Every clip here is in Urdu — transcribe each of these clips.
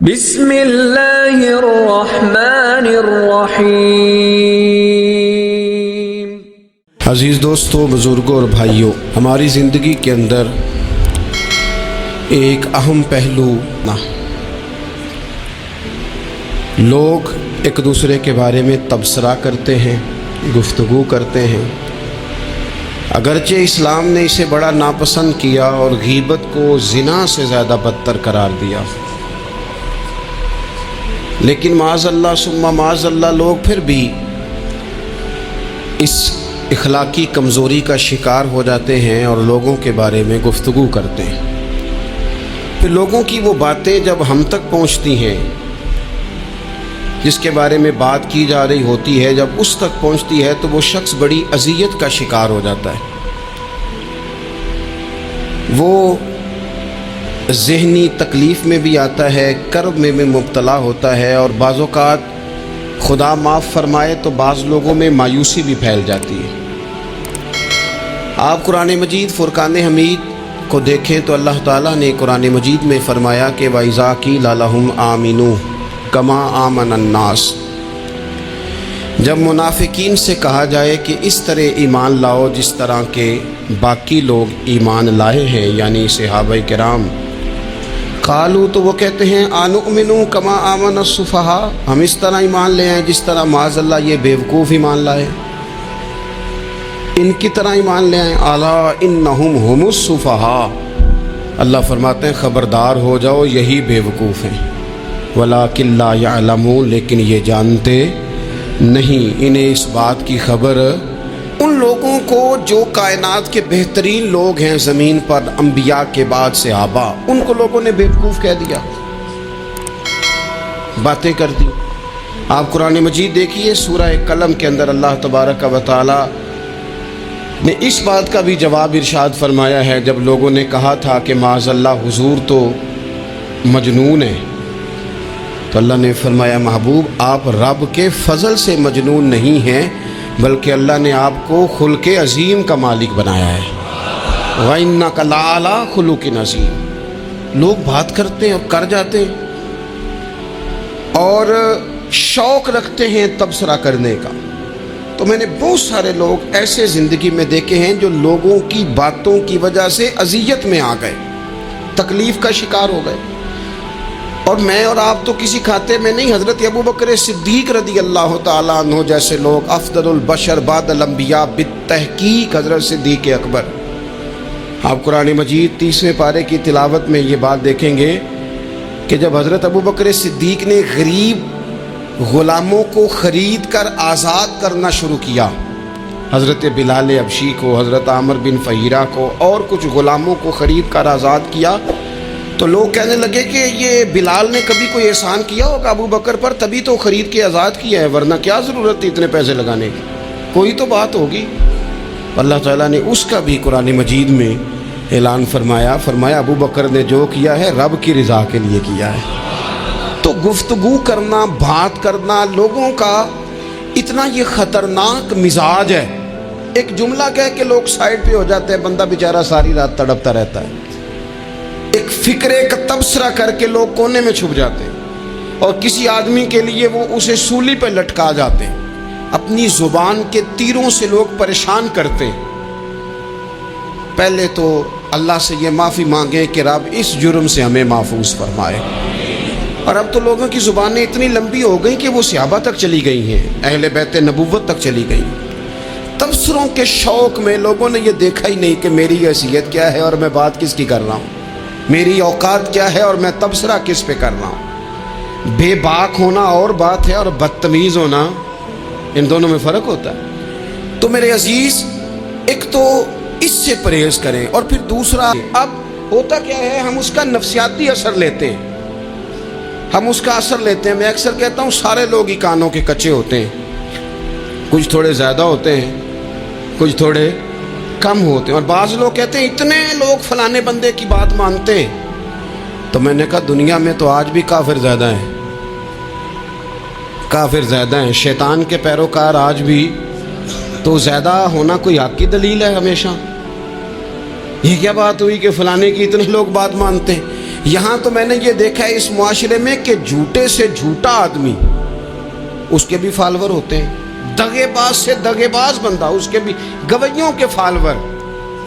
بسم اللہ الرحمن الرحیم۔ عزیز دوستو، بزرگوں اور بھائیوں، ہماری زندگی کے اندر ایک اہم پہلو لوگ ایک دوسرے کے بارے میں تبصرہ کرتے ہیں، گفتگو کرتے ہیں۔ اگرچہ اسلام نے اسے بڑا ناپسند کیا اور غیبت کو زنا سے زیادہ بدتر قرار دیا، لیکن معاذ اللہ ثم معاذ اللہ لوگ پھر بھی اس اخلاقی کمزوری کا شکار ہو جاتے ہیں اور لوگوں کے بارے میں گفتگو کرتے ہیں۔ پھر لوگوں کی وہ باتیں جب ہم تک پہنچتی ہیں، جس کے بارے میں بات کی جا رہی ہوتی ہے، جب اس تک پہنچتی ہے تو وہ شخص بڑی اذیت کا شکار ہو جاتا ہے۔ وہ ذہنی تکلیف میں بھی آتا ہے، کرب میں بھی مبتلا ہوتا ہے، اور بعض اوقات خدا معاف فرمائے تو بعض لوگوں میں مایوسی بھی پھیل جاتی ہے۔ آپ قرآن مجید فرقان حمید کو دیکھیں تو اللہ تعالیٰ نے قرآن مجید میں فرمایا کہ وَإِذَا قِيلَ لَهُمْ آمِنُوا كَمَا آمَنَ النَّاسُ، جب منافقین سے کہا جائے کہ اس طرح ایمان لاؤ جس طرح کے باقی لوگ ایمان لائے ہیں، یعنی صحابہ کرام، قالوا تو وہ کہتے ہیں انؤمن کما آمن السفہاء، ہم اس طرح ایمان لے آئیں جس طرح معاذ اللہ یہ بیوقوف ایمان لائے، ان کی طرح ایمان لے آئیں۔ الا انہم هم السفہاء، اللہ فرماتے ہیں خبردار ہو جاؤ یہی بیوقوف ہیں، ولکن لا یعلمون، لیکن یہ جانتے نہیں۔ انہیں اس بات کی خبر ان لوگوں کو جو کائنات کے بہترین لوگ ہیں زمین پر، انبیاء کے بعد صحابہ، ان کو لوگوں نے بیوقوف کہہ دیا، باتیں کر دی۔ آپ قرآن مجید دیکھیے سورہ قلم کے اندر اللہ تبارک و تعالی نے اس بات کا بھی جواب ارشاد فرمایا ہے، جب لوگوں نے کہا تھا کہ معاذ اللہ حضور تو مجنون ہیں، تو اللہ نے فرمایا محبوب آپ رب کے فضل سے مجنون نہیں ہیں، بلکہ اللہ نے آپ کو خلق عظیم کا مالک بنایا ہے۔ وَإِنَّكَ لَعَلَىٰ خُلُقٍ عَظِيمٍ، لوگ بات کرتے ہیں اور کر جاتے ہیں اور شوق رکھتے ہیں تبصرہ کرنے کا۔ تو میں نے بہت سارے لوگ ایسے زندگی میں دیکھے ہیں جو لوگوں کی باتوں کی وجہ سے اذیت میں آ گئے، تکلیف کا شکار ہو گئے، اور میں اور آپ تو کسی کھاتے میں نہیں۔ حضرت ابوبکر صدیق رضی اللہ تعالیٰ عنہ جیسے لوگ، افضل البشر بعد الانبیاء بالتحقیق حضرت صدیق اکبر۔ آپ قرآن مجید 30ویں پارے کی تلاوت میں یہ بات دیکھیں گے کہ جب حضرت ابوبکر صدیق نے غریب غلاموں کو خرید کر آزاد کرنا شروع کیا، حضرت بلال حبشی کو، حضرت عامر بن فہیرہ کو اور کچھ غلاموں کو خرید کر آزاد کیا، تو لوگ کہنے لگے کہ یہ بلال نے کبھی کوئی احسان کیا ہوگا ابو بکر پر، تبھی تو خرید کے آزاد کیا ہے، ورنہ کیا ضرورت تھی اتنے پیسے لگانے کی، کوئی تو بات ہوگی۔ اللہ تعالیٰ نے اس کا بھی قرآن مجید میں اعلان فرمایا ابو بکر نے جو کیا ہے رب کی رضا کے لیے کیا ہے۔ تو گفتگو کرنا، بات کرنا، لوگوں کا اتنا یہ خطرناک مزاج ہے، ایک جملہ کہہ کے لوگ سائڈ پہ ہو جاتے ہیں، بندہ بیچارہ ساری رات تڑپتا رہتا ہے، ایک فکرے کا تبصرہ کر کے لوگ کونے میں چھپ جاتے ہیں، اور کسی آدمی کے لیے وہ اسے سولی پہ لٹکا جاتے ہیں، اپنی زبان کے تیروں سے لوگ پریشان کرتے ہیں۔ پہلے تو اللہ سے یہ معافی مانگیں کہ رب اس جرم سے ہمیں محفوظ فرمائے۔ اور اب تو لوگوں کی زبانیں اتنی لمبی ہو گئیں کہ وہ صحابہ تک چلی گئی ہیں، اہل بیت نبوت تک چلی گئی۔ تبصروں کے شوق میں لوگوں نے یہ دیکھا ہی نہیں کہ میری حیثیت کیا ہے اور میں بات کس کی کر رہا ہوں، میری اوقات کیا ہے اور میں تبصرہ کس پہ کر رہا ہوں۔ بے باک ہونا اور بات ہے اور بدتمیز ہونا، ان دونوں میں فرق ہوتا ہے۔ تو میرے عزیز، ایک تو اس سے پرہیز کریں، اور پھر دوسرا، اب ہوتا کیا ہے، ہم اس کا نفسیاتی اثر لیتے ہیں، میں اکثر کہتا ہوں سارے لوگ ہی کانوں کے کچے ہوتے ہیں، کچھ تھوڑے زیادہ ہوتے ہیں، کچھ تھوڑے کم ہوتے ہیں، اور بعض لوگ کہتے ہیں اتنے لوگ فلانے بندے کی بات مانتے ہیں۔ تو میں نے کہا دنیا میں تو آج بھی کافر زیادہ ہیں، شیطان کے پیروکار آج بھی، تو زیادہ ہونا کوئی حق کی دلیل ہے ہمیشہ؟ یہ کیا بات ہوئی کہ فلانے کی اتنے لوگ بات مانتے ہیں؟ یہاں تو میں نے یہ دیکھا ہے اس معاشرے میں کہ جھوٹے سے جھوٹا آدمی اس کے بھی فالوور ہوتے ہیں، دغے باز سے دغے باز بندہ اس کے بھی، گویوں کے فالوور،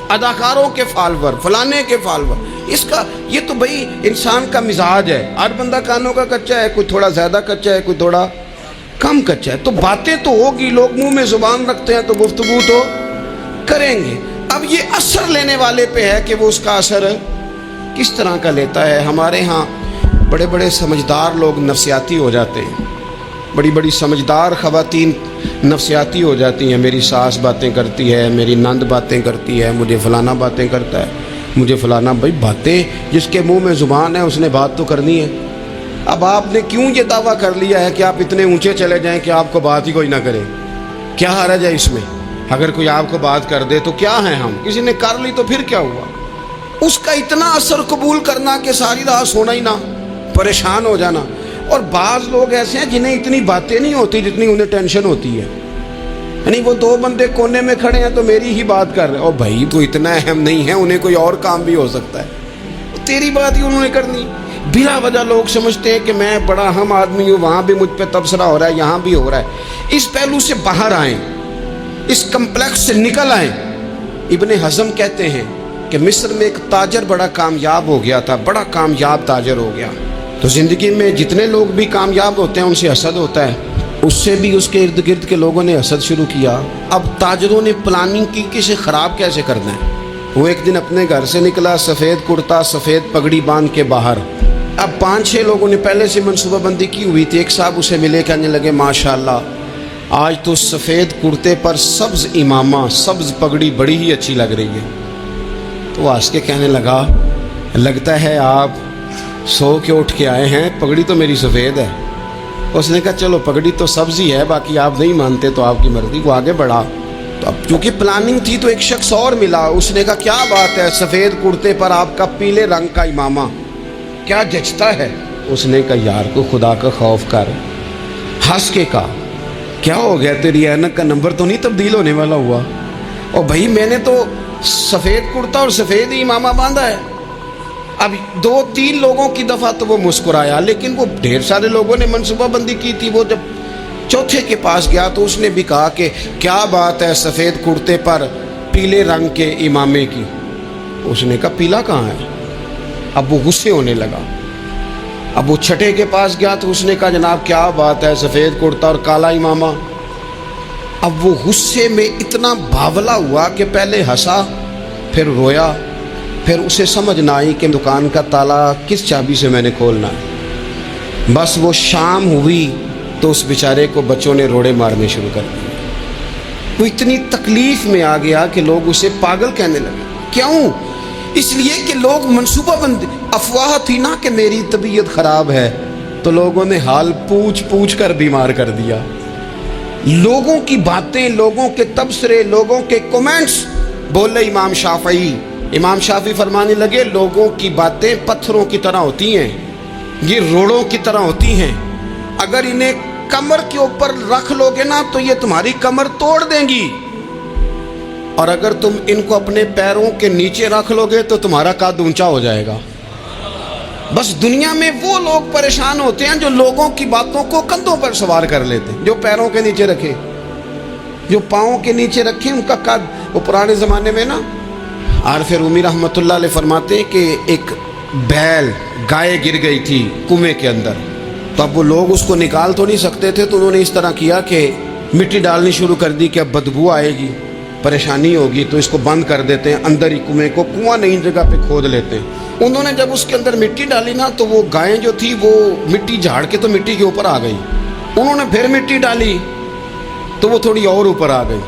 اداکاروں کے فالوور، فلانے کے فالوور. اس کا یہ تو بھائی انسان کا مزاج ہے، ہر بندہ کانوں کا کچا ہے، کوئی تھوڑا زیادہ کچا ہے، کوئی تھوڑا کم کچا ہے. تو باتیں تو ہوگی، لوگ منہ میں زبان رکھتے ہیں تو گفتگو تو کریں گے. اب یہ اثر لینے والے پہ ہے کہ وہ اس کا اثر کس طرح کا لیتا ہے. ہمارے ہاں بڑے بڑے سمجھدار لوگ نفسیاتی ہو جاتے ہیں، بڑی بڑی سمجھدار خواتین نفسیاتی ہو جاتی ہیں. میری ساس باتیں کرتی ہے، میری نند باتیں کرتی ہے، مجھے فلانا باتیں کرتا ہے، مجھے فلانا. بھائی باتیں، جس کے منہ میں زبان ہے اس نے بات تو کرنی ہے. اب آپ نے کیوں یہ دعویٰ کر لیا ہے کہ آپ اتنے اونچے چلے جائیں کہ آپ کو بات ہی کوئی نہ کرے؟ کیا حرج ہے اس میں؟ اگر کوئی آپ کو بات کر دے تو کیا ہے، ہم کسی نے کر لی تو پھر کیا ہوا؟ اس کا اتنا اثر قبول کرنا کہ ساری رات سونا ہی نہ، پریشان ہو جانا. اور بعض لوگ ایسے ہیں جنہیں اتنی باتیں نہیں ہوتی جتنی انہیں ٹینشن ہوتی ہے. یعنی وہ دو بندے کونے میں کھڑے ہیں تو میری ہی بات کر رہے ہیں، اور بھائی تو اتنا اہم نہیں ہے، انہیں کوئی اور کام بھی ہو سکتا ہے، تیری بات ہی انہوں نے کرنی. بلا وجہ لوگ سمجھتے ہیں کہ میں بڑا اہم آدمی ہوں، وہاں بھی مجھ پہ تبصرہ ہو رہا ہے، یہاں بھی ہو رہا ہے. اس پہلو سے باہر آئیں، اس کمپلیکس سے نکل آئیں. ابن حزم کہتے ہیں کہ مصر میں ایک تاجر بڑا کامیاب ہو گیا تھا، بڑا کامیاب تاجر ہو گیا. تو زندگی میں جتنے لوگ بھی کامیاب ہوتے ہیں ان سے حسد ہوتا ہے. اس سے بھی اس کے ارد گرد کے لوگوں نے حسد شروع کیا. اب تاجروں نے پلاننگ کی کہ اسے خراب کیسے کرنا ہے. وہ ایک دن اپنے گھر سے نکلا، سفید کرتا سفید پگڑی باندھ کے باہر. اب 5-6 لوگوں نے پہلے سے منصوبہ بندی کی ہوئی تھی. ایک صاحب اسے ملے، کہنے لگے ماشاءاللہ آج تو سفید کرتے پر سبز امامہ، سبز پگڑی بڑی ہی اچھی لگ رہی ہے. تو وہ ہنس کے کہنے لگا لگتا ہے آپ سو کے اٹھ کے آئے ہیں، پگڑی تو میری سفید ہے. اس نے کہا چلو پگڑی تو سبز ہی ہے، باقی آپ نہیں مانتے تو آپ کی مرضی. وہ آگے بڑھا تو اب کیونکہ پلاننگ تھی تو ایک شخص اور ملا. اس نے کہا کیا بات ہے، سفید کرتے پر آپ کا پیلے رنگ کا امامہ کیا جچتا ہے. اس نے کہا یار کو خدا کا خوف کر. ہنس کے کہا کیا ہو گیا، تیری اینک کا نمبر تو نہیں تبدیل ہونے والا ہوا؟ اور بھائی میں نے تو سفید کرتا اور سفید ہی امامہ باندھا ہے. اب 2-3 لوگوں کی دفعہ تو وہ مسکرایا، لیکن وہ ڈھیر سارے لوگوں نے منصوبہ بندی کی تھی. وہ جب چوتھے کے پاس گیا تو اس نے بھی کہا کہ کیا بات ہے سفید کرتے پر پیلے رنگ کے امامے کی. اس نے کہا پیلا کہاں ہے. اب وہ غصے ہونے لگا. اب وہ چھٹے کے پاس گیا تو اس نے کہا جناب کیا بات ہے سفید کرتا اور کالا امامہ. اب وہ غصے میں اتنا باولا ہوا کہ پہلے ہنسا پھر رویا، پھر اسے سمجھ نہ آئی کہ دکان کا تالا کس چابی سے میں نے کھولنا ہے. بس وہ شام ہوئی تو اس بیچارے کو بچوں نے روڑے مارنے شروع کر دیے. وہ اتنی تکلیف میں آ گیا کہ لوگ اسے پاگل کہنے لگے. کیوں؟ اس لیے کہ لوگ منصوبہ بندی، افواہ تھی نا کہ میری طبیعت خراب ہے، تو لوگوں نے حال پوچھ پوچھ کر بیمار کر دیا. لوگوں کی باتیں، لوگوں کے تبصرے، لوگوں کے کومنٹس. بولے امام شافعی فرمانے لگے لوگوں کی باتیں پتھروں کی طرح ہوتی ہیں، یہ روڑوں کی طرح ہوتی ہیں. اگر انہیں کمر کے اوپر رکھ لو گے نا تو یہ تمہاری کمر توڑ دیں گی، اور اگر تم ان کو اپنے پیروں کے نیچے رکھ لو گے تو تمہارا قد اونچا ہو جائے گا. بس دنیا میں وہ لوگ پریشان ہوتے ہیں جو لوگوں کی باتوں کو کندھوں پر سوار کر لیتے ہیں. جو پیروں کے نیچے رکھے، جو پاؤں کے نیچے رکھے، ان کا قد. وہ پرانے زمانے میں نا عارف رومی رحمۃ اللہ علیہ فرماتے ہیں کہ ایک بیل گائے گر گئی تھی کنویں کے اندر. تو اب وہ لوگ اس کو نکال تو نہیں سکتے تھے، تو انہوں نے اس طرح کیا کہ مٹی ڈالنی شروع کر دی کہ اب بدبو آئے گی، پریشانی ہوگی، تو اس کو بند کر دیتے ہیں اندر ہی کنویں کو. کنواں نئی جگہ پہ کھود لیتے ہیں. انہوں نے جب اس کے اندر مٹی ڈالی نا تو وہ گائیں جو تھی وہ مٹی جھاڑ کے تو مٹی کے اوپر آ گئی. انہوں نے پھر مٹی ڈالی تو وہ تھوڑی اور اوپر آ گئی،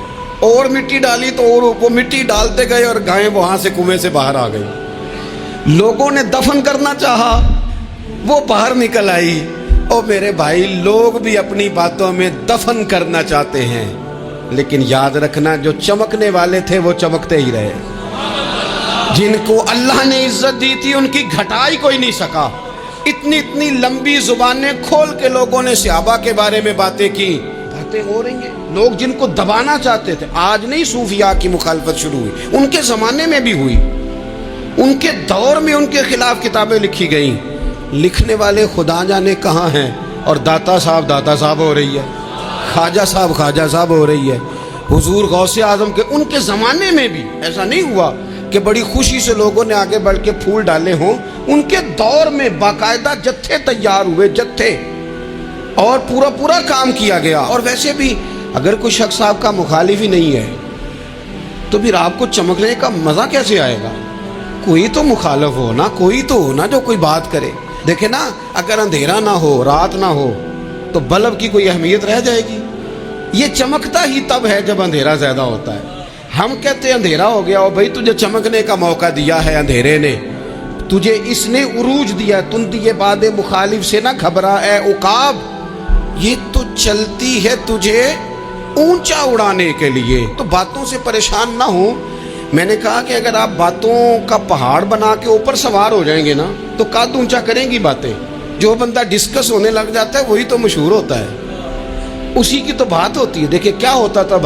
اور مٹی ڈالی تو اور وہ مٹی ڈالتے گئے اور گائیں وہاں سے کنویں سے باہر آ گئی. لوگوں نے دفن کرنا چاہا، وہ باہر نکل آئی. اور میرے بھائی لوگ بھی اپنی باتوں میں دفن کرنا چاہتے ہیں، لیکن یاد رکھنا جو چمکنے والے تھے وہ چمکتے ہی رہے. جن کو اللہ نے عزت دی تھی ان کی گھٹائی کوئی نہیں سکا. اتنی لمبی زبانیں کھول کے لوگوں نے صحابہ کے بارے میں باتیں کی. باتیں ہو رہی ہیں. لوگ جن کو دبانا چاہتے تھے، آج نہیں صوفیاء کی مخالفت شروع ہوئی، ان کے زمانے میں بھی ہوئی. ان کے دور میں ان کے خلاف کتابیں لکھی گئیں، لکھنے والے خدا جانے کہاں ہیں، اور داتا صاحب ہو رہی ہے، خواجہ صاحب ہو رہی ہے۔ حضور غوث اعظم کے ان کے زمانے میں بھی ایسا نہیں ہوا کہ بڑی خوشی سے لوگوں نے آگے بڑھ کے پھول ڈالے ہوں، ان کے دور میں باقاعدہ جتھے تیار ہوئے، جتھے، اور پورا کام کیا گیا۔ اور ویسے بھی اگر کوئی شخص آپ کا مخالف ہی نہیں ہے تو پھر آپ کو چمکنے کا مزہ کیسے آئے گا؟ کوئی تو مخالف ہو نا، کوئی تو ہو نا جو کوئی بات کرے۔ دیکھیں نا، اگر اندھیرا نہ ہو، رات نہ ہو، تو بلب کی کوئی اہمیت رہ جائے گی؟ یہ چمکتا ہی تب ہے جب اندھیرا زیادہ ہوتا ہے۔ ہم کہتے ہیں اندھیرا ہو گیا، اور بھائی تجھے چمکنے کا موقع دیا ہے اندھیرے نے، تجھے اس نے عروج دیا، تندی باد مخالف سے نہ گھبرا اے عقاب، یہ تو چلتی ہے تجھے اونچا اڑانے کے لیے۔ تو باتوں سے پریشان نہ ہو۔ میں نے کہا کہ اگر آپ باتوں کا پہاڑ بنا کے اوپر سوار ہو جائیں گے نا تو قد اونچا کریں گی باتیں۔ جو بندہ ڈسکس ہونے لگ جاتا ہے وہی تو مشہور ہوتا ہے، اسی کی تو بات ہوتی ہے۔ دیکھیں کیا ہوتا تھا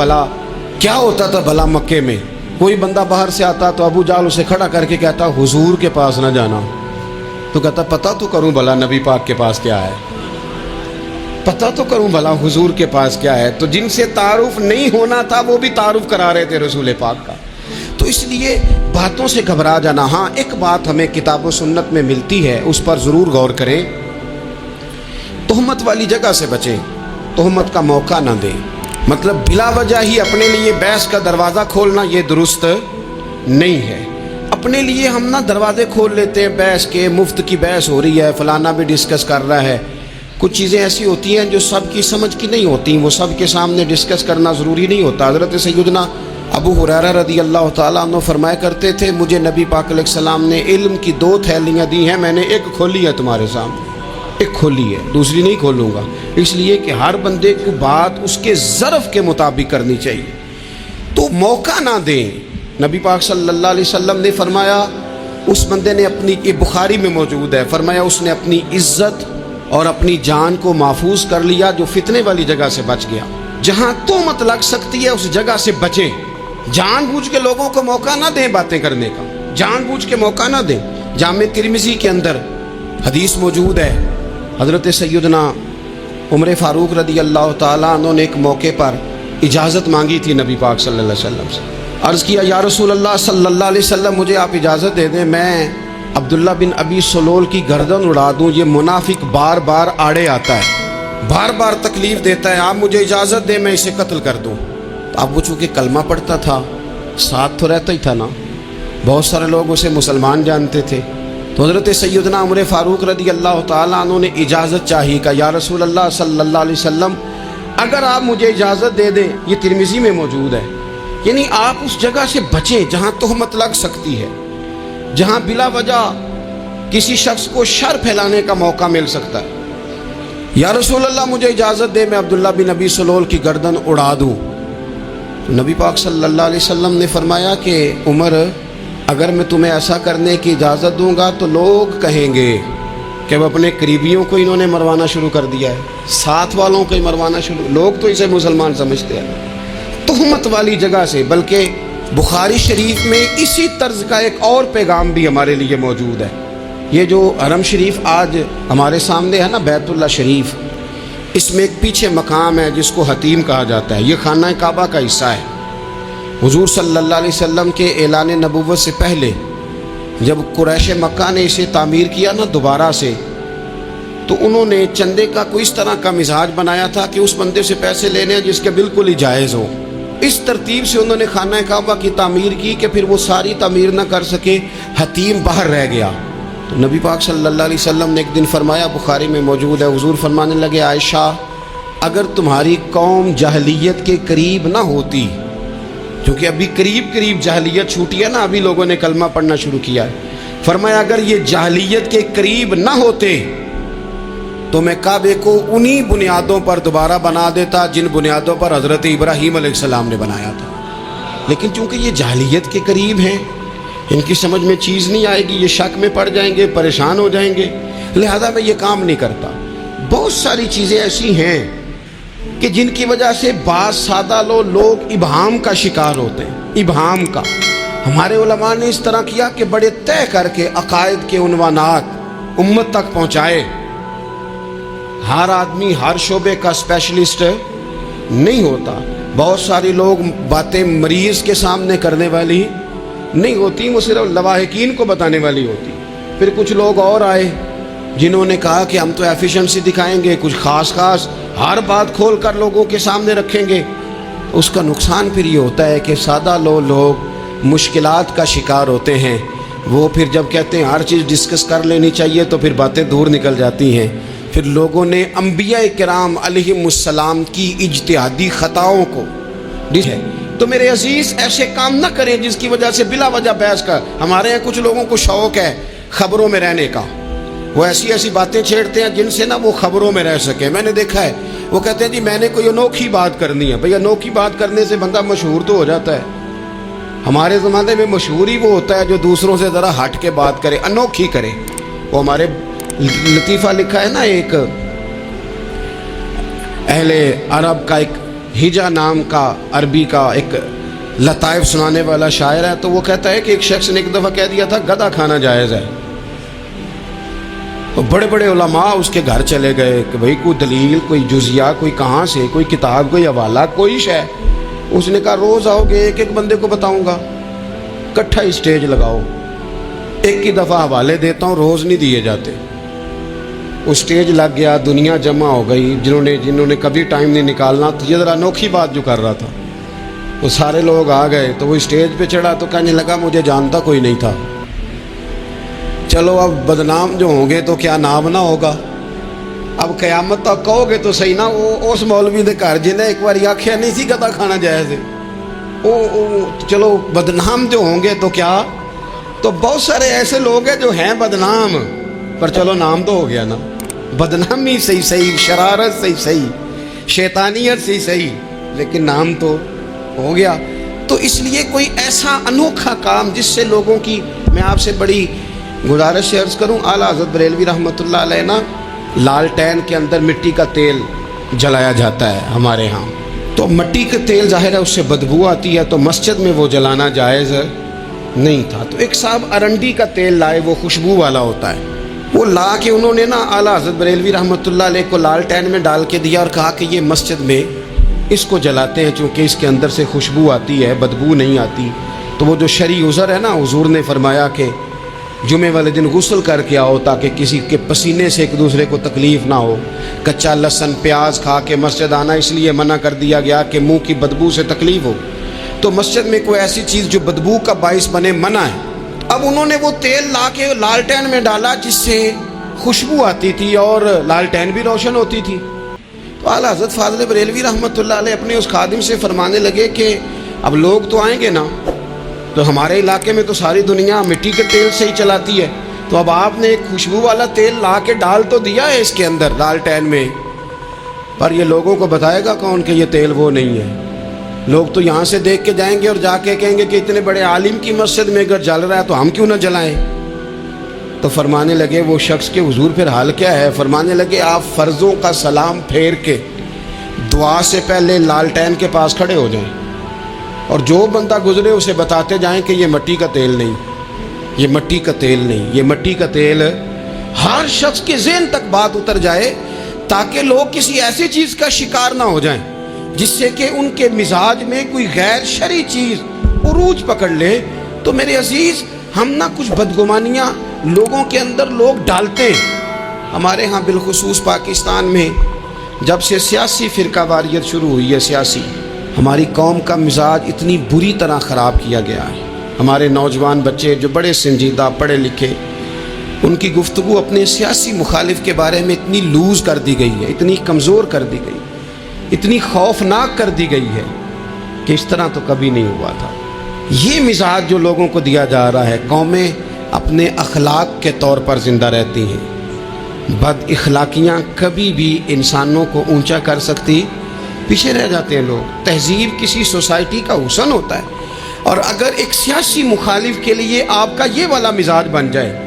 بھلا مکے میں، کوئی بندہ باہر سے آتا تو ابو جہل اسے کھڑا کر کے کہتا حضور کے پاس نہ جانا، تو کہتا پتہ تو کروں بھلا نبی پاک کے پاس کیا ہے، پتہ تو کروں بھلا حضور کے پاس کیا ہے۔ تو جن سے تعارف نہیں ہونا تھا وہ بھی تعارف کرا رہے تھے رسول پاک کا۔ تو اس لیے باتوں سے گھبرا جانا۔ ہاں ایک بات ہمیں کتاب و سنت میں ملتی ہے، اس پر ضرور غور کریں، تہمت والی جگہ سے بچیں، تہمت کا موقع نہ دیں۔ مطلب بلا وجہ ہی اپنے لیے بحث کا دروازہ کھولنا یہ درست نہیں ہے۔ اپنے لیے ہم نہ دروازے کھول لیتے ہیں بحث کے، مفت کی بحث ہو رہی ہے، فلانا بھی ڈسکس کر رہا ہے۔ کچھ چیزیں ایسی ہوتی ہیں جو سب کی سمجھ کی نہیں ہوتی، وہ سب کے سامنے ڈسکس کرنا ضروری نہیں ہوتا۔ حضرت سیدنا ابو ہریرہ رضی اللہ تعالیٰ عنہ فرمایا کرتے تھے، مجھے نبی پاک علیہ السلام نے علم کی 2 تھیلیاں دی ہیں، میں نے ایک کھولی ہے تمہارے سامنے، ایک کھولی ہے، دوسری نہیں کھولوں گا، اس لیے کہ ہر بندے کو بات اس کے ظرف کے مطابق کرنی چاہیے۔ تو موقع نہ دیں۔ نبی پاک صلی اللہ علیہ وسلم نے فرمایا، اس بندے نے اپنی، یہ بخاری میں موجود ہے، فرمایا اس نے اپنی عزت اور اپنی جان کو محفوظ کر لیا جو فتنے والی جگہ سے بچ گیا۔ جہاں تہمت لگ سکتی ہے اس جگہ سے بچیں۔ جان بوجھ کے لوگوں کو موقع نہ دیں باتیں کرنے کا، جان بوجھ کے موقع نہ دیں۔ جامع ترمذی کے اندر حدیث موجود ہے، حضرت سیدنا عمر فاروق رضی اللہ تعالیٰ عنہ نے ایک موقع پر اجازت مانگی تھی نبی پاک صلی اللہ علیہ وسلم سے۔ عرض کیا یا رسول اللہ صلی اللہ علیہ وسلم، مجھے آپ اجازت دے دیں، میں عبداللہ بن ابی سلول کی گردن اڑا دوں، یہ منافق بار بار آڑے آتا ہے، بار بار تکلیف دیتا ہے، آپ مجھے اجازت دیں میں اسے قتل کر دوں۔ تو اب وہ چونکہ کلمہ پڑھتا تھا، ساتھ تو رہتا ہی تھا نا، بہت سارے لوگ اسے مسلمان جانتے تھے، تو حضرت سیدنا عمر فاروق رضی اللہ تعالیٰ عنہ نے اجازت چاہی، کہ یا رسول اللہ صلی اللہ علیہ وسلم اگر آپ مجھے اجازت دے دیں، یہ ترمذی میں موجود ہے، یعنی آپ اس جگہ سے بچیں جہاں تہمت لگ سکتی ہے، جہاں بلا وجہ کسی شخص کو شر پھیلانے کا موقع مل سکتا ہے۔ یا رسول اللہ مجھے اجازت دے میں عبداللہ بن ابی سلول کی گردن اڑا دوں۔ نبی پاک صلی اللہ علیہ وسلم نے فرمایا کہ عمر، اگر میں تمہیں ایسا کرنے کی اجازت دوں گا تو لوگ کہیں گے کہ وہ اپنے قریبیوں کو انہوں نے مروانا شروع کر دیا ہے، ساتھ والوں کو ہی مروانا شروع، لوگ تو اسے مسلمان سمجھتے ہیں۔ تہمت والی جگہ سے، بلکہ بخاری شریف میں اسی طرز کا ایک اور پیغام بھی ہمارے لیے موجود ہے۔ یہ جو حرم شریف آج ہمارے سامنے ہے نا، بیت اللہ شریف، اس میں ایک پیچھے مقام ہے جس کو حتیم کہا جاتا ہے، یہ خانہ کعبہ کا حصہ ہے۔ حضور صلی اللہ علیہ وسلم کے اعلان نبوت سے پہلے جب قریش مکہ نے اسے تعمیر کیا نا دوبارہ سے، تو انہوں نے چندے کا کوئی اس طرح کا مزاج بنایا تھا کہ اس بندے سے پیسے لینے جس کے بالکل ہی جائز ہو۔ اس ترتیب سے انہوں نے خانہ کعبہ کی تعمیر کی کہ پھر وہ ساری تعمیر نہ کر سکے، حتیم باہر رہ گیا۔ تو نبی پاک صلی اللہ علیہ وسلم نے ایک دن فرمایا، بخاری میں موجود ہے، حضور فرمانے لگے، عائشہ اگر تمہاری قوم جاہلیت کے قریب نہ ہوتی، کیونکہ ابھی قریب جاہلیت چھوٹی ہے نا، ابھی لوگوں نے کلمہ پڑھنا شروع کیا ہے، فرمایا اگر یہ جاہلیت کے قریب نہ ہوتے تو میں کعبے کو انہی بنیادوں پر دوبارہ بنا دیتا جن بنیادوں پر حضرت ابراہیم علیہ السلام نے بنایا تھا۔ لیکن چونکہ یہ جاہلیت کے قریب ہیں، ان کی سمجھ میں چیز نہیں آئے گی، یہ شک میں پڑ جائیں گے، پریشان ہو جائیں گے، لہذا میں یہ کام نہیں کرتا۔ بہت ساری چیزیں ایسی ہیں کہ جن کی وجہ سے بعض سادہ لوگ ابہام کا شکار ہوتے ہیں، ابہام کا، ہمارے علماء نے اس طرح کیا کہ بڑے طے کر کے عقائد کے عنوانات امت تک پہنچائے. ہر آدمی ہر شعبے کا اسپیشلسٹ نہیں ہوتا. بہت سارے لوگ باتیں مریض کے سامنے کرنے والی نہیں ہوتی، وہ صرف لواحقین کو بتانے والی ہوتی. پھر کچھ لوگ اور آئے جنہوں نے کہا کہ ہم تو ایفیشنسی دکھائیں گے، کچھ خاص ہر بات کھول کر لوگوں کے سامنے رکھیں گے. اس کا نقصان پھر یہ ہوتا ہے کہ سادہ لوگ مشکلات کا شکار ہوتے ہیں. وہ پھر جب کہتے ہیں ہر چیز ڈسکس کر لینی چاہیے تو پھر باتیں دور نکل جاتی ہیں. پھر لوگوں نے انبیاء کرام علیہم السلام کی اجتہادی خطاؤں کو ہے. تو میرے عزیز ایسے کام نہ کریں جس کی وجہ سے بلا وجہ بحث کا. ہمارے یہاں کچھ لوگوں کو شوق ہے خبروں میں رہنے کا. وہ ایسی باتیں چھیڑتے ہیں جن سے نہ وہ خبروں میں رہ سکیں. میں نے دیکھا ہے وہ کہتے ہیں جی میں نے کوئی انوکھی بات کرنی ہے. بھئی انوکھی بات کرنے سے بندہ مشہور تو ہو جاتا ہے. ہمارے زمانے میں مشہور ہی وہ ہوتا ہے جو دوسروں سے ذرا ہٹ کے بات کرے، انوکھی کرے. وہ ہمارے لطیفہ لکھا ہے نا، ایک اہل عرب کا ایک ہجا نام کا عربی کا ایک لطائف سنانے والا شاعر ہے. تو وہ کہتا ہے کہ ایک شخص نے ایک دفعہ کہہ دیا تھا گدھا کھانا جائز ہے. تو بڑے بڑے علماء اس کے گھر چلے گئے کہ بھئی کوئی دلیل، کوئی جزیہ، کوئی کہاں سے، کوئی کتاب، کوئی حوالہ، کوئی شے. اس نے کہا روز آؤ گے ایک بندے کو بتاؤں گا، کٹھا اسٹیج لگاؤ، ایک ہی دفعہ حوالے دیتا ہوں، روز نہیں دیے جاتے. وہ اسٹیج لگ گیا، دنیا جمع ہو گئی جنہوں نے کبھی ٹائم نہیں نکالنا. تو یہ ذرا انوکھی بات جو کر رہا تھا وہ سارے لوگ آ گئے. تو وہ اسٹیج پہ چڑھا تو کہنے لگا مجھے جانتا کوئی نہیں تھا. چلو اب بدنام جو ہوں گے تو کیا نام نہ ہوگا. اب قیامت تک کہو گے تو صحیح نا. وہ اس مولوی دے گھر جنہیں ایک بار آخیا نہیں سی گدھا کھانا جائز ہے. چلو بدنام جو ہوں گے تو کیا. تو بہت سارے ایسے لوگ ہیں جو ہیں بدنام، پر چلو نام تو ہو گیا نا. بدنامی صحیح، شرارت صحیح، شیطانیت صحیح، لیکن نام تو ہو گیا. تو اس لیے کوئی ایسا انوکھا کام جس سے لوگوں کی، میں آپ سے بڑی گزارش سے عرض کروں، اعلیٰ حضرت بریلوی رحمۃ اللہ علیہ نا لالٹین کے اندر مٹی کا تیل جلایا جاتا ہے ہمارے ہاں. تو مٹی کا تیل ظاہر ہے اس سے بدبو آتی ہے، تو مسجد میں وہ جلانا جائز نہیں تھا. تو ایک صاحب ارنڈی کا تیل لائے، وہ خوشبو والا ہوتا ہے. وہ لا کے انہوں نے نا اعلیٰ حضرت بریلوی رحمۃ اللہ علیہ کو لالٹین میں ڈال کے دیا اور کہا کہ یہ مسجد میں اس کو جلاتے ہیں چونکہ اس کے اندر سے خوشبو آتی ہے، بدبو نہیں آتی. تو وہ جو شرعی عذر ہے نا، حضور نے فرمایا کہ جمعے والے دن غسل کر کے آؤ تاکہ کسی کے پسینے سے ایک دوسرے کو تکلیف نہ ہو. کچا لہسن پیاز کھا کے مسجد آنا اس لیے منع کر دیا گیا کہ منہ کی بدبو سے تکلیف ہو. تو مسجد میں کوئی ایسی چیز جو بدبو کا باعث بنے منع ہے. اب انہوں نے وہ تیل لا کے لالٹین میں ڈالا جس سے خوشبو آتی تھی اور لالٹین بھی روشن ہوتی تھی. تو اعلیٰ حضرت فاضل بریلوی رحمۃ اللہ علیہ اپنے اس خادم سے فرمانے لگے کہ اب لوگ تو آئیں گے نا، تو ہمارے علاقے میں تو ساری دنیا مٹی کے تیل سے ہی چلاتی ہے، تو اب آپ نے ایک خوشبو والا تیل لا کے ڈال تو دیا ہے اس کے اندر لالٹین میں، پر یہ لوگوں کو بتائے گا کون کہ یہ تیل وہ نہیں ہے. لوگ تو یہاں سے دیکھ کے جائیں گے اور جا کے کہیں گے کہ اتنے بڑے عالم کی مسجد میں اگر جل رہا ہے تو ہم کیوں نہ جلائیں. تو فرمانے لگے وہ شخص کے حضور پھر حال کیا ہے. فرمانے لگے آپ فرضوں کا سلام پھیر کے دعا سے پہلے لالٹین کے پاس کھڑے ہو جائیں اور جو بندہ گزرے اسے بتاتے جائیں کہ یہ مٹی کا تیل نہیں، یہ مٹی کا تیل نہیں، یہ مٹی کا تیل. ہر شخص کے ذہن تک بات اتر جائے تاکہ لوگ کسی ایسی چیز کا شکار نہ ہو جائیں جس سے کہ ان کے مزاج میں کوئی غیر شرعی چیز عروج پکڑ لے. تو میرے عزیز ہم نہ کچھ بدگمانیاں لوگوں کے اندر لوگ ڈالتے ہیں. ہمارے ہاں بالخصوص پاکستان میں جب سے سیاسی فرقہ واریت شروع ہوئی ہے، سیاسی، ہماری قوم کا مزاج اتنی بری طرح خراب کیا گیا ہے. ہمارے نوجوان بچے جو بڑے سنجیدہ پڑھے لکھے، ان کی گفتگو اپنے سیاسی مخالف کے بارے میں اتنی لوز کر دی گئی ہے، اتنی کمزور کر دی گئی، اتنی خوفناک کر دی گئی ہے کہ اس طرح تو کبھی نہیں ہوا تھا. یہ مزاج جو لوگوں کو دیا جا رہا ہے، قومیں اپنے اخلاق کے طور پر زندہ رہتی ہیں. بد اخلاقیاں کبھی بھی انسانوں کو اونچا کر سکتی، پیچھے رہ جاتے ہیں لوگ. تہذیب کسی سوسائٹی کا حسن ہوتا ہے، اور اگر ایک سیاسی مخالف کے لیے آپ کا یہ والا مزاج بن جائے،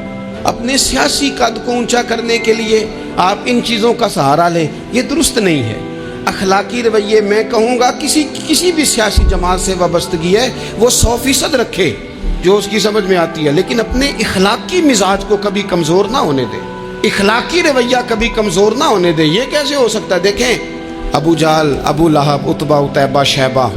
اپنے سیاسی قد کو اونچا کرنے کے لیے آپ ان چیزوں کا سہارا لیں، یہ درست نہیں ہے. اخلاقی رویے میں کہوں گا کسی بھی سیاسی جماعت سے وابستگی ہے وہ 100% رکھے. جو اس کی سمجھ میں آتی ہے، لیکن اپنے اخلاقی مزاج کو کبھی کمزور نہ ہونے دے، اخلاقی رویہ کبھی کمزور نہ ہونے دے۔ یہ کیسے ہو سکتا ہے؟ دیکھیں ابو جہل، ابو لہب، عتبہ، عتیبہ، شیبہ،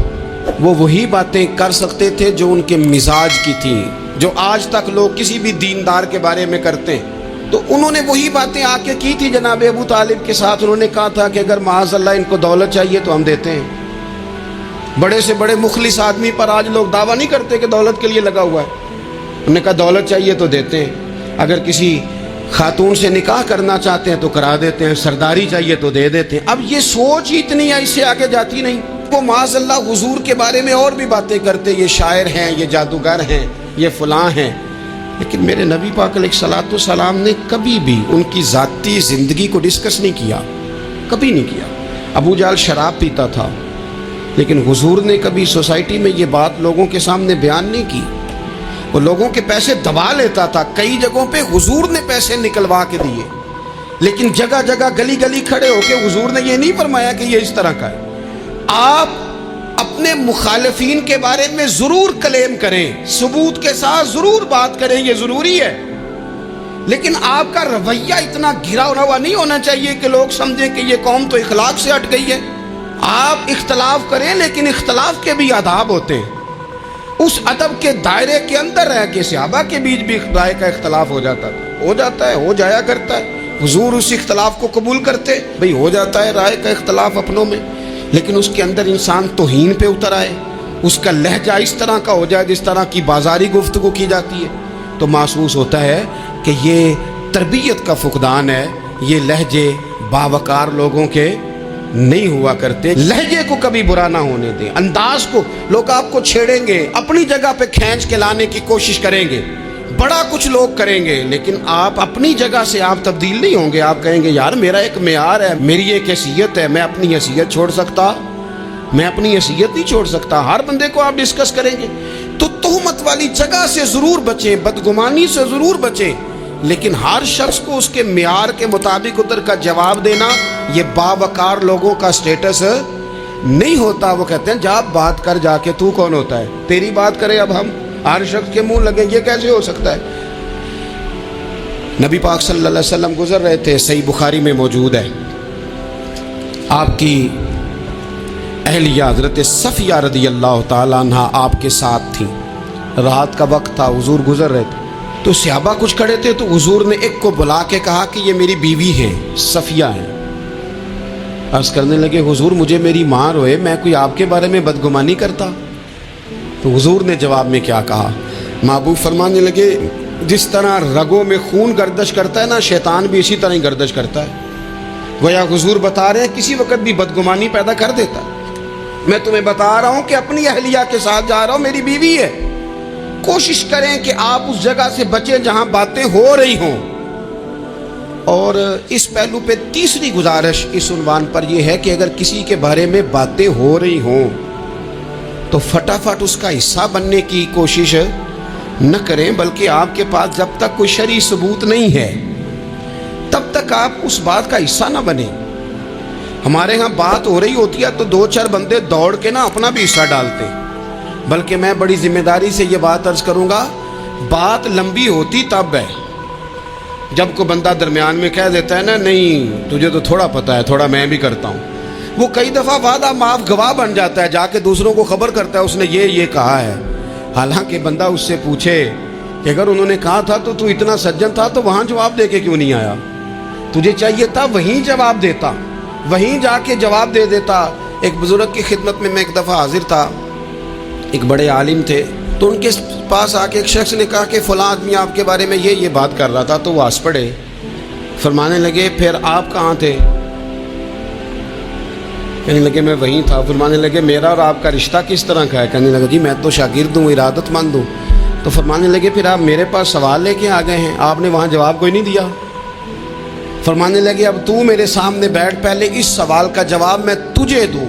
وہ وہی باتیں کر سکتے تھے جو ان کے مزاج کی تھیں، جو آج تک لوگ کسی بھی دیندار کے بارے میں کرتے ہیں۔ تو انہوں نے وہی باتیں آ کے کی تھی جناب ابو طالب کے ساتھ۔ انہوں نے کہا تھا کہ اگر معاذ اللہ ان کو دولت چاہیے تو ہم دیتے ہیں۔ بڑے سے بڑے مخلص آدمی پر آج لوگ دعویٰ نہیں کرتے کہ دولت کے لیے لگا ہوا ہے۔ انہوں نے کہا دولت چاہیے تو دیتے ہیں، اگر کسی خاتون سے نکاح کرنا چاہتے ہیں تو کرا دیتے ہیں، سرداری چاہیے تو دے دیتے ہیں۔ اب یہ سوچ ہی اتنی ہے، اس سے آگے جاتی نہیں۔ وہ معاذ اللہ حضور کے بارے میں اور بھی باتیں کرتے، یہ شاعر ہیں، یہ جادوگر ہیں، یہ فلاں ہیں، لیکن میرے نبی پاک علیہ الصلوۃ والسلام نے کبھی بھی ان کی ذاتی زندگی کو ڈسکس نہیں کیا، کبھی نہیں کیا۔ ابو جہل شراب پیتا تھا، لیکن حضور نے کبھی سوسائٹی میں یہ بات لوگوں کے سامنے بیان نہیں کی۔ وہ لوگوں کے پیسے دبا لیتا تھا، کئی جگہوں پہ حضور نے پیسے نکلوا کے دیے، لیکن جگہ جگہ گلی گلی کھڑے ہو کے حضور نے یہ نہیں فرمایا کہ یہ اس طرح کا ہے۔ آپ اپنے مخالفین کے بارے میں ضرور کلیم کریں، ثبوت کے ساتھ ضرور بات کریں، یہ ضروری ہے، لیکن آپ کا رویہ اتنا گرا ہوا نہیں ہونا چاہیے کہ لوگ سمجھیں کہ یہ قوم تو اخلاق سے ہٹ گئی ہے۔ آپ اختلاف کریں، لیکن اختلاف کے بھی آداب ہوتے ہیں۔ اس ادب کے دائرے کے اندر رہ کے صحابہ کے بیچ بھی رائے کا اختلاف ہو جاتا تھا، ہو جاتا ہے، ہو جایا کرتا ہے۔ حضور اس اختلاف کو قبول کرتے، بھئی ہو جاتا ہے رائے کا اختلاف اپنوں میں، لیکن اس کے اندر انسان توہین پہ اتر آئے، اس کا لہجہ اس طرح کا ہو جائے جس طرح کی بازاری گفتگو کی جاتی ہے، تو محسوس ہوتا ہے کہ یہ تربیت کا فقدان ہے۔ یہ لہجے باوقار لوگوں کے نہیں ہوا کرتے۔ لہجے کو کبھی برا نہ ہونے دیں، انداز کو۔ لوگ آپ کو چھیڑیں گے، اپنی جگہ پہ کھینچ کے لانے کی کوشش کریں گے، بڑا کچھ لوگ کریں گے، لیکن آپ اپنی جگہ سے آپ تبدیل نہیں ہوں گے۔ آپ کہیں گے یار میرا ایک معیار ہے، میری ایک حیثیت ہے، میں اپنی حیثیت چھوڑ سکتا؟ میں اپنی حیثیت نہیں چھوڑ سکتا۔ ہر بندے کو آپ ڈسکس کریں گے، تو تہمت والی جگہ سے ضرور بچیں، بدگمانی سے ضرور بچیں، لیکن ہر شخص کو اس کے معیار کے مطابق ادھر کا جواب دینا یہ باوقار لوگوں کا سٹیٹس نہیں ہوتا۔ وہ کہتے ہیں جا بات کر، جا کے تو کون ہوتا ہے تیری بات کرے، اب ہم ہر شخص کے منہ لگے، یہ کیسے ہو سکتا ہے؟ نبی پاک صلی اللہ علیہ وسلم گزر رہے تھے، صحیح بخاری میں موجود ہے، آپ کی اہلیہ حضرت صفیہ رضی اللہ تعالیٰ عنہ آپ کے ساتھ تھیں۔ رات کا وقت تھا، حضور گزر رہے تھے، تو صحابہ کچھ کھڑے تھے، تو حضور نے ایک کو بلا کے کہا کہ یہ میری بیوی ہے، صفیہ ہیں۔ عرض کرنے لگے حضور مجھے میری ماں روئے، میں کوئی آپ کے بارے میں بدگمانی کرتا؟ تو حضور نے جواب میں کیا کہا؟ محبوب فرمانے لگے جس طرح رگوں میں خون گردش کرتا ہے نا، شیطان بھی اسی طرح ہی گردش کرتا ہے۔ گویا حضور بتا رہے ہیں کسی وقت بھی بدگمانی پیدا کر دیتا ہے۔ میں تمہیں بتا رہا ہوں کہ اپنی اہلیہ کے ساتھ جا رہا ہوں، میری بیوی ہے۔ کوشش کریں کہ آپ اس جگہ سے بچیں جہاں باتیں ہو رہی ہوں۔ اور اس پہلو پہ تیسری گزارش اس عنوان پر یہ ہے کہ اگر کسی کے بارے میں باتیں ہو رہی ہوں تو فٹافٹ اس کا حصہ بننے کی کوشش نہ کریں، بلکہ آپ کے پاس جب تک کوئی شرعی ثبوت نہیں ہے تب تک آپ اس بات کا حصہ نہ بنیں۔ ہمارے ہاں بات ہو رہی ہوتی ہے تو دو چار بندے دوڑ کے نا اپنا بھی حصہ ڈالتے ہیں، بلکہ میں بڑی ذمہ داری سے یہ بات عرض کروں گا، بات لمبی ہوتی تب ہے جب کوئی بندہ درمیان میں کہہ دیتا ہے نا نہیں تجھے تو تھوڑا پتہ ہے، تھوڑا میں بھی کرتا ہوں۔ وہ کئی دفعہ وعدہ معاف گواہ بن جاتا ہے، جا کے دوسروں کو خبر کرتا ہے اس نے یہ کہا ہے، حالانکہ بندہ اس سے پوچھے کہ اگر انہوں نے کہا تھا تو اتنا سجن تھا تو وہاں جواب دے کے کیوں نہیں آیا؟ تجھے چاہیے تھا وہیں جواب دیتا، وہیں جا کے جواب دے دیتا۔ ایک بزرگ کی خدمت میں ایک دفعہ حاضر تھا، ایک بڑے عالم تھے، تو ان کے پاس آ کے ایک شخص نے کہا کہ فلاں آدمی آپ کے بارے میں یہ بات کر رہا تھا، تو وہ ہنس پڑے، فرمانے لگے پھر آپ کہاں تھے؟ کہنے لگے میں وہیں تھا۔ فرمانے لگے میرا اور آپ کا رشتہ کس طرح کا ہے؟ کہنے لگا جی میں تو شاگرد ہوں، ارادت مند ہوں۔ تو فرمانے لگے پھر آپ میرے پاس سوال لے کے آ گئے ہیں، آپ نے وہاں جواب کوئی نہیں دیا۔ فرمانے لگے اب تو میرے سامنے بیٹھ، پہلے اس سوال کا جواب میں تجھے دوں،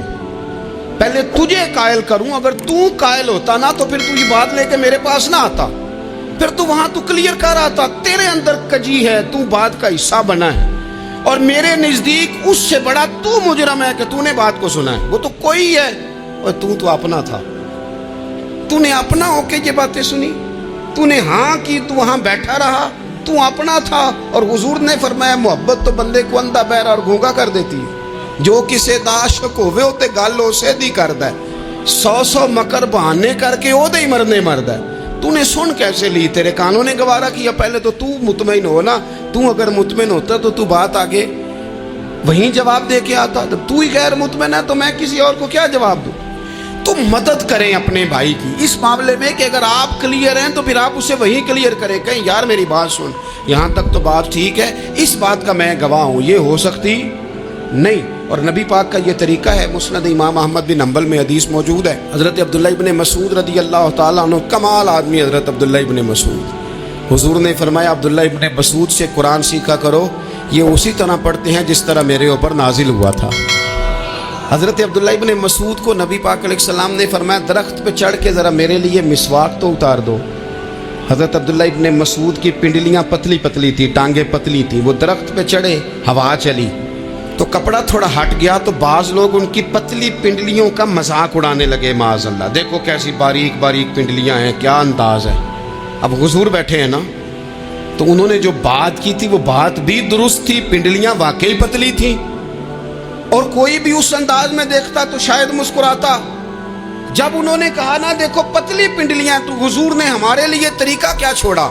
پہلے تجھے قائل کروں۔ اگر تو قائل ہوتا نا تو پھر تو یہ بات لے کے میرے پاس نہ آتا، پھر تو وہاں تو کلیئر کر آتا، تیرے اندر کجی ہے، تو بات کا حصہ بنا ہے، اور میرے نزدیک اس سے بڑا تو مجرم ہے کہ تو نے بات کو سنا ہے۔ وہ تو کوئی ہے اور تو اپنا تھا، تو نے اپنا ہو کے یہ باتیں سنی۔ تو نے ہاں کی، تو وہاں بیٹھا رہا، تو اپنا تھا. اور حضور نے فرمایا محبت تو بندے کو اندھا بہرا اور گونگا کر دیتی ہے. جو کسے دا عاشق ہوئے ہوتے گل اسے دی کردا ہے، 100 مکر بہانے کر کے او دے ہی مرنے مردا ہے. تو نے سن کیسے لی؟ تیرے کانوں نے گوارا کیا؟ پہلے تو مطمئن ہو نا. تو اگر مطمئن ہوتا تو بات آگے وہیں جواب دے کے آتا. جب تو ہی غیر مطمئن ہے تو میں کسی اور کو کیا جواب دوں؟ تو مدد کریں اپنے بھائی کی اس معاملے میں کہ اگر آپ کلیئر ہیں تو پھر آپ اسے وہیں کلیئر کریں. کہیں یار میری بات سن، یہاں تک تو بات ٹھیک ہے، اس بات کا میں گواہ ہوں، یہ ہو سکتی نہیں. اور نبی پاک کا یہ طریقہ ہے. مسند امام احمد بن حنبل میں حدیث موجود ہے. حضرت عبداللہ ابن مسعود رضی اللہ تعالیٰ عنہ، کمال آدمی حضرت عبداللہ ابن مسعود. حضور نے فرمایا عبداللہ ابن مسعود سے قرآن سیکھا کرو، یہ اسی طرح پڑھتے ہیں جس طرح میرے اوپر نازل ہوا تھا. حضرت عبداللہ ابن مسعود کو نبی پاک علیہ السلام نے فرمایا درخت پہ چڑھ کے ذرا میرے لیے مسواک تو اتار دو. حضرت عبداللہ ابن مسعود کی پنڈلیاں پتلی پتلی تھی، ٹانگیں پتلی تھی. وہ درخت پہ چڑھے، ہوا چلی تو کپڑا تھوڑا ہٹ گیا تو بعض لوگ ان کی پتلی پنڈلیوں کا مذاق اڑانے لگے. معاذ اللہ، دیکھو کیسی باریک باریک پنڈلیاں ہیں، کیا انداز ہے. اب حضور بیٹھے ہیں نا، تو انہوں نے جو بات کی تھی وہ بات بھی درست تھی، پنڈلیاں واقعی پتلی تھیں. اور کوئی بھی اس انداز میں دیکھتا تو شاید مسکراتا. جب انہوں نے کہا نا دیکھو پتلی پنڈلیاں، تو حضور نے ہمارے لیے طریقہ کیا چھوڑا،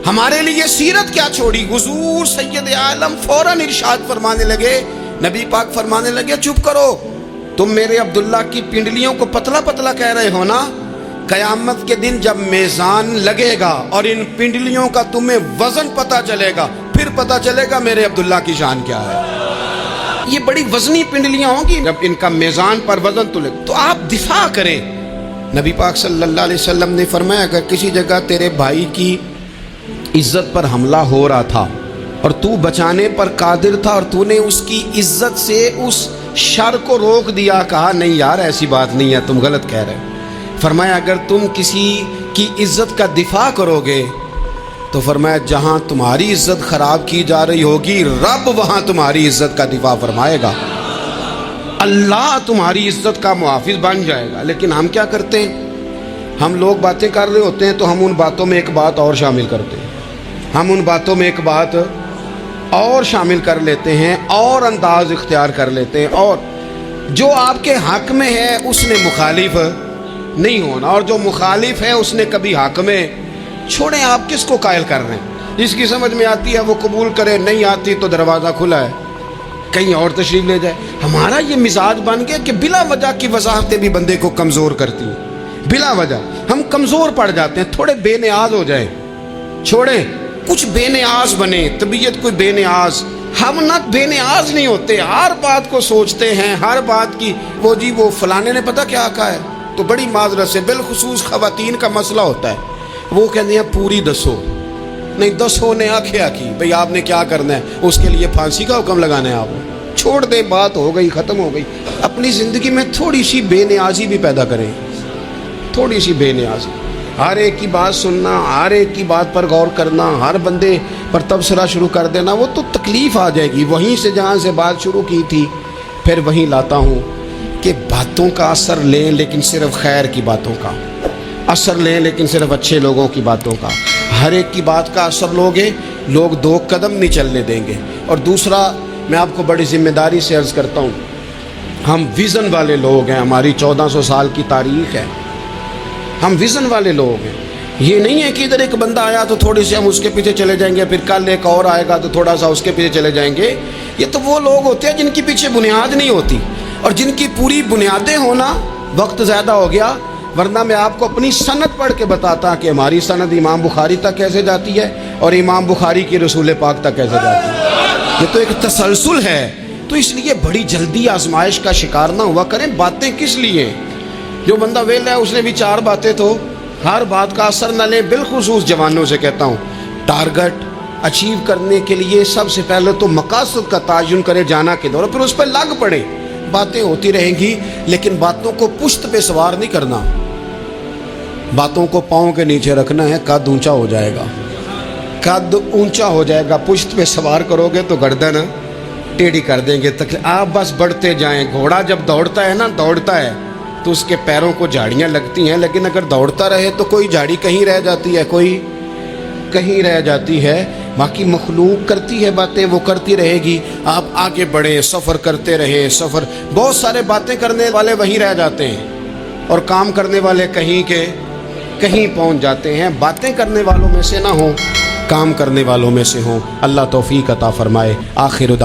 ہمارے لیے سیرت کیا چھوڑی. حضور سید عالم فوراً ارشاد فرمانے لگے، نبی پاک فرمانے لگے چپ کرو، تم میرے عبداللہ کی پنڈلیوں کو پتلا پتلا کہہ رہے ہو نا. قیامت کے دن جب میزان لگے گا اور ان پنڈلیوں کا تمہیں وزن پتہ چلے گا، پھر پتہ چلے گا میرے عبداللہ کی شان کیا ہے. یہ بڑی وزنی پنڈلیاں ہوں گی، جب ان کا میزان پر وزن تلے تو آپ دفاع کریں. نبی پاک صلی اللہ علیہ وسلم نے فرمایا اگر کسی جگہ تیرے بھائی کی عزت پر حملہ ہو رہا تھا اور تو بچانے پر قادر تھا اور تو نے اس کی عزت سے اس شر کو روک دیا، کہا نہیں یار ایسی بات نہیں ہے، تم غلط کہہ رہے. فرمایا اگر تم کسی کی عزت کا دفاع کرو گے تو فرمایا جہاں تمہاری عزت خراب کی جا رہی ہوگی رب وہاں تمہاری عزت کا دفاع فرمائے گا، اللہ تمہاری عزت کا محافظ بن جائے گا. لیکن ہم کیا کرتے ہیں، ہم لوگ باتیں کر رہے ہوتے ہیں تو ہم ان باتوں میں ایک بات اور شامل کرتے ہیں، ہم ان باتوں میں ایک بات اور شامل کر لیتے ہیں اور انداز اختیار کر لیتے ہیں، اور جو آپ کے حق میں ہے اس نے مخالف نہیں ہونا، اور جو مخالف ہے اس نے کبھی حق میں. چھوڑیں آپ کس کو قائل کر رہے ہیں، جس کی سمجھ میں آتی ہے وہ قبول کرے، نہیں آتی تو دروازہ کھلا ہے، کہیں اور تشریف لے جائے. ہمارا یہ مزاج بن گیا کہ بلا وجہ کی وضاحتیں بھی بندے کو کمزور کرتی ہیں. بلا وجہ ہم کمزور پڑ جاتے ہیں. تھوڑے بے نیاز ہو جائیں، چھوڑیں کچھ بے نیاز بنے، طبیعت کوئی بے نیاز. ہم نہ بے نیاز نہیں ہوتے، ہر بات کو سوچتے ہیں، ہر بات کی وہ فلانے نے پتہ کیا کہا ہے. تو بڑی معذرت سے بالخصوص خواتین کا مسئلہ ہوتا ہے، وہ کہتے ہیں پوری دسو، نہیں دسو نے آخیا کی بھئی آپ نے کیا کرنا ہے، اس کے لیے پھانسی کا حکم لگانا ہے. آپ چھوڑ دیں، بات ہو گئی، ختم ہو گئی. اپنی زندگی میں تھوڑی سی بے نیازی بھی پیدا کریں، تھوڑی سی بے نیازی. ہر ایک کی بات سننا، ہر ایک کی بات پر غور کرنا، ہر بندے پر تبصرہ شروع کر دینا، وہ تو تکلیف آ جائے گی. وہیں سے جہاں سے بات شروع کی تھی پھر وہیں لاتا ہوں کہ باتوں کا اثر لیں لیکن صرف خیر کی باتوں کا اثر لیں، لیکن صرف اچھے لوگوں کی باتوں کا. ہر ایک کی بات کا اثر لوگے، لوگ 2 قدم نہیں چلنے دیں گے. اور دوسرا میں آپ کو بڑی ذمہ داری سے عرض کرتا ہوں، ہم ویژن والے لوگ ہیں، ہماری 1400 سال کی تاریخ ہے، ہم ویژن والے لوگ ہیں. یہ نہیں ہے کہ ادھر ایک بندہ آیا تو تھوڑی سی ہم اس کے پیچھے چلے جائیں گے، پھر کل ایک اور آئے گا تو تھوڑا سا اس کے پیچھے چلے جائیں گے. یہ تو وہ لوگ ہوتے ہیں جن کی پیچھے بنیاد نہیں ہوتی، اور جن کی پوری بنیادیں ہونا. وقت زیادہ ہو گیا، ورنہ میں آپ کو اپنی سند پڑھ کے بتاتا کہ ہماری سند امام بخاری تک کیسے جاتی ہے اور امام بخاری کی رسول پاک تک کیسے جاتی ہے. یہ تو ایک تسلسل ہے. تو اس لیے بڑی جلدی آزمائش کا شکار نہ ہوا کریں. باتیں کس لیے؟ جو بندہ ویلا ہے اس نے بھی 4 باتیں تو ہر بات کا اثر نہ لیں. بالخصوص جوانوں سے کہتا ہوں، ٹارگٹ اچیو کرنے کے لیے سب سے پہلے تو مقاصد کا تعین کرے، جانا کے دور، پھر اس پہ لگ پڑے. باتیں ہوتی رہیں گی لیکن باتوں کو پشت پہ سوار نہیں کرنا، باتوں کو پاؤں کے نیچے رکھنا ہے. قد اونچا ہو جائے گا، قد اونچا ہو جائے گا. پشت پہ سوار کرو گے تو گردن ٹیڑھی کر دیں گے. آپ بس بڑھتے جائیں. گھوڑا جب دوڑتا ہے نا، دوڑتا ہے تو اس کے پیروں کو جھاڑیاں لگتی ہیں، لیکن اگر دوڑتا رہے تو کوئی جھاڑی کہیں رہ جاتی ہے، کوئی کہیں رہ جاتی ہے۔ باقی مخلوق کرتی ہے باتیں، وہ کرتی رہے گی، آپ آگے بڑھیں، سفر کرتے رہیں، سفر بہت سارے باتیں کرنے والے وہیں رہ جاتے ہیں اور کام کرنے والے کہیں کے کہیں پہنچ جاتے ہیں۔ باتیں کرنے والوں میں سے نہ ہوں، کام کرنے والوں میں سے ہوں۔ اللہ توفیق عطا فرمائے۔ آخر دعوانا